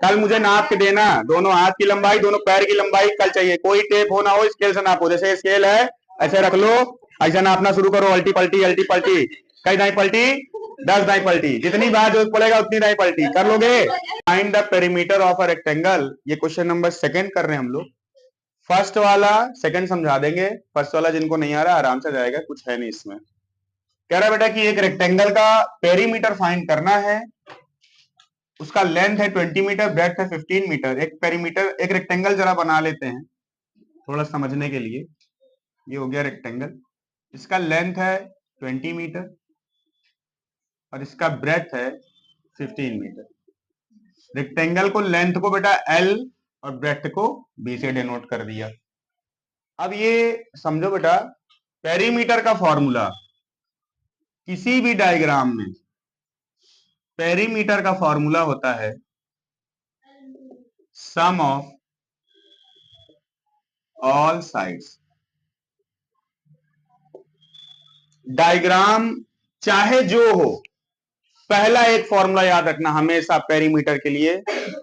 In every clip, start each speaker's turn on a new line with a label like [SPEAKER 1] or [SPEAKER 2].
[SPEAKER 1] कल मुझे नाप के देना, दोनों हाथ की लंबाई, दोनों पैर की लंबाई कल चाहिए। कोई टेप हो ना हो, स्केल से नापो। जैसे स्केल है ऐसे रख लो, ऐसा नापना शुरू करो। अल्टी पल्टी अल्टी पल्टी, कई दाई पल्टी 10 दाई पल्टी, जितनी बार जरूरत पड़ेगा उतनी दाई पल्टी कर लोगे। Find the perimeter of a rectangle, ये क्वेश्चन नंबर सेकंड कर रहे हैं हम लोग। फर्स्ट वाला सेकंड समझा देंगे, फर्स्ट वाला जिनको नहीं आ रहा आराम से जाएगा, कुछ है नहीं इसमें। कह रहा है बेटा कि एक रेक्टेंगल का पेरीमीटर फाइंड करना है, उसका लेंथ है 20 मीटर, ब्रेड्थ है 15 मीटर। एक पेरीमीटर, एक रेक्टेंगल जरा बना लेते हैं थोड़ा समझने के लिए। ये हो गया रेक्टेंगल, इसका लेंथ है 20 मीटर और इसका ब्रेड्थ है 15 मीटर। रेक्टेंगल को लेंथ को बेटा L और ब्रेड्थ को B से डिनोट कर दिया। अब ये समझो बेटा, पेरीमीटर का फॉर्मूला किसी भी डायग्राम में, पेरीमीटर का फॉर्मूला होता है सम ऑफ ऑल साइड्स। डायग्राम चाहे जो हो, पहला एक फॉर्मूला याद रखना हमेशा पेरीमीटर के लिए,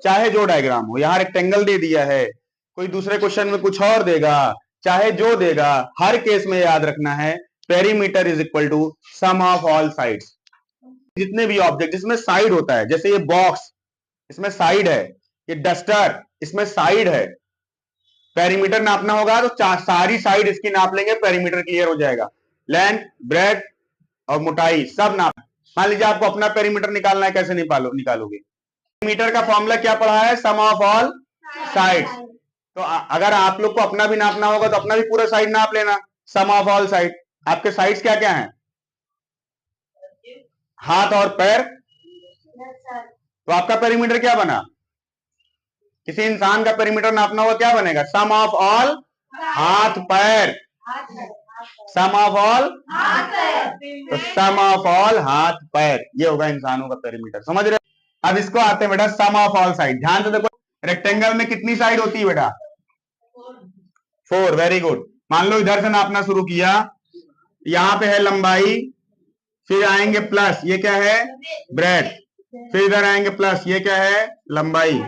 [SPEAKER 1] चाहे जो डायग्राम हो। यहां रेक्टेंगल दे दिया है, कोई दूसरे क्वेश्चन में कुछ और देगा, चाहे जो देगा, हर केस में याद रखना है perimeter is equal to sum of all sides. जितने भी ऑब्जेक्ट जिसमें साइड होता है, जैसे ये बॉक्स इसमें साइड है, ये डस्टर इसमें साइड है, पेरीमीटर नापना होगा तो सारी साइड इसकी नाप लेंगे, पेरीमीटर क्लियर हो जाएगा। लेंथ, ब्रेड और मोटाई सब नाप। मान लीजिए आपको अपना पेरीमीटर निकालना है, कैसे निकालोगे? पेरीमीटर का फॉर्मूला क्या पढ़ा है? सम ऑफ ऑल साइड्स। तो अगर आप लोग को अपना भी नापना होगा तो अपना भी पूरा साइड नाप लेना, सम ऑफ ऑल साइड। आपके साइड्स क्या क्या हैं? हाथ और पैर। तो आपका पेरीमीटर क्या बना? किसी इंसान का पेरीमीटर नापना होगा, क्या बनेगा? सम ऑफ ऑल हाथ पैर, सम ऑफ ऑल, तो सम ऑफ ऑल हाथ पैर, ये होगा इंसानों का पेरीमीटर। समझ रहे? अब इसको आते हैं बेटा सम ऑफ ऑल साइड। ध्यान से देखो, रेक्टेंगल में कितनी साइड होती है बेटा? 4। Very good. मान लो इधर से नापना शुरू किया, यहां पे है लंबाई, फिर आएंगे प्लस, ये क्या है? ब्रेड। फिर इधर आएंगे प्लस, ये क्या है? लंबाई।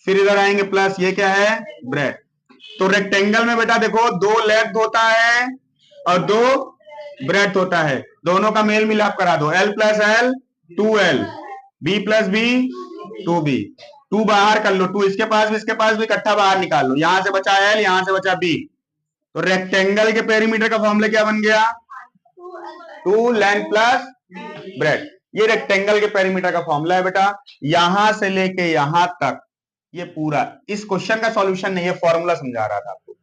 [SPEAKER 1] फिर इधर आएंगे प्लस, ये क्या है? ब्रेड। तो रेक्टेंगल में बेटा देखो, 2 लेंथ होता है और 2 ब्रेड्थ होता है। दोनों का मेल मिलाप करा दो, L plus L 2L, B plus B 2B। 2 बाहर कर लो, 2 इसके पास भी इसके पास भी, इकट्ठा बाहर निकाल लो। यहां से बचा L, यहां से बचा B। तो रेक्टेंगल के पेरीमीटर का फॉर्मूला क्या बन गया? 2 लेंथ प्लस ब्रेड। ये रेक्टेंगल के पेरीमीटर का फॉर्मूला है बेटा। यहां से लेके यहां तक ये पूरा, इस क्वेश्चन का सॉल्यूशन नहीं है, फॉर्मूला समझा रहा था आपको।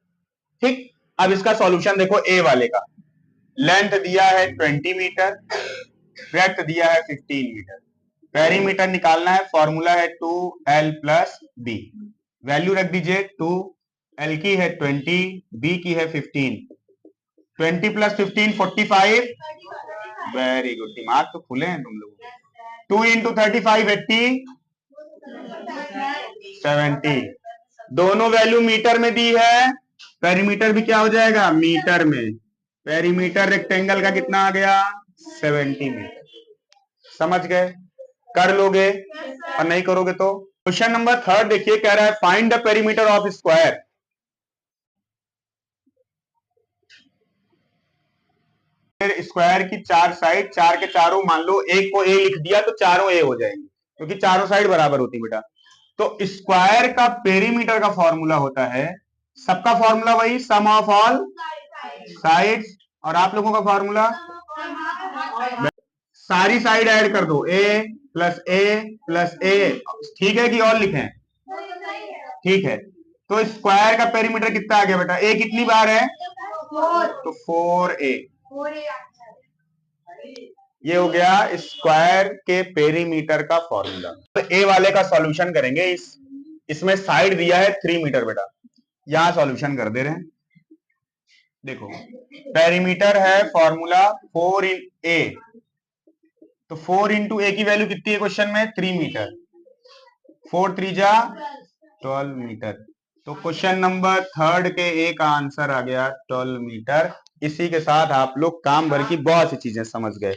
[SPEAKER 1] ठीक, अब इसका सॉल्यूशन देखो। ए वाले का लेंथ दिया है 20 मीटर, ब्रेड्थ दिया है 15 मीटर। पेरीमीटर निकालना है, फॉर्मूला है 2L प्लस B। वैल्यू रख दीजिए, 2L की है 20, B की है 15। 20 प्लस 15 45। वेरी गुड, दिमाग तो खुले हैं तुम लोग। 2 इंटू 35 80, 70। दोनों वैल्यू मीटर में दी है, पेरीमीटर भी क्या हो जाएगा? मीटर में। पेरीमीटर रेक्टेंगल का कितना आ गया? 70 मीटर। समझ गए? कर लोगे और नहीं करोगे तो? क्वेश्चन नंबर 3 देखिए, कह रहा है find the perimeter of square. Square की 4 साइड, 4 के चारों, मान लो एक को ए लिख दिया तो चारों ए हो जाएंगे, क्योंकि चारों साइड बराबर होती बेटा। तो स्क्वायर का पेरीमीटर का फॉर्मूला होता है, सबका फॉर्मूला वही, सम ऑफ ऑल साइड्स। और आप लोगों का फॉर्मूला, सारी साइड ऐड कर दो, ए प्लस ए प्लस ए। ठीक है कि और लिखें? ठीक है। तो स्क्वायर का पेरीमीटर कितना आ गया बेटा? ए कितनी बार है? तो 4A। ये हो गया स्क्वायर के पेरीमीटर का फॉर्मूला। तो ए वाले का सॉल्यूशन करेंगे। इसमें साइड दिया है 3 मीटर बेटा, यहां सॉल्यूशन कर दे रहे हैं। देखो, पेरीमीटर है फॉर्मूला 4 इन ए, तो 4 इंटू ए की वैल्यू कितनी है क्वेश्चन में? 3 मीटर। 4 3 जा 12 मीटर। तो क्वेश्चन नंबर 3 के ए का आंसर आ गया 12 मीटर। इसी के साथ आप लोग काम भर की बहुत सी चीजें समझ गए।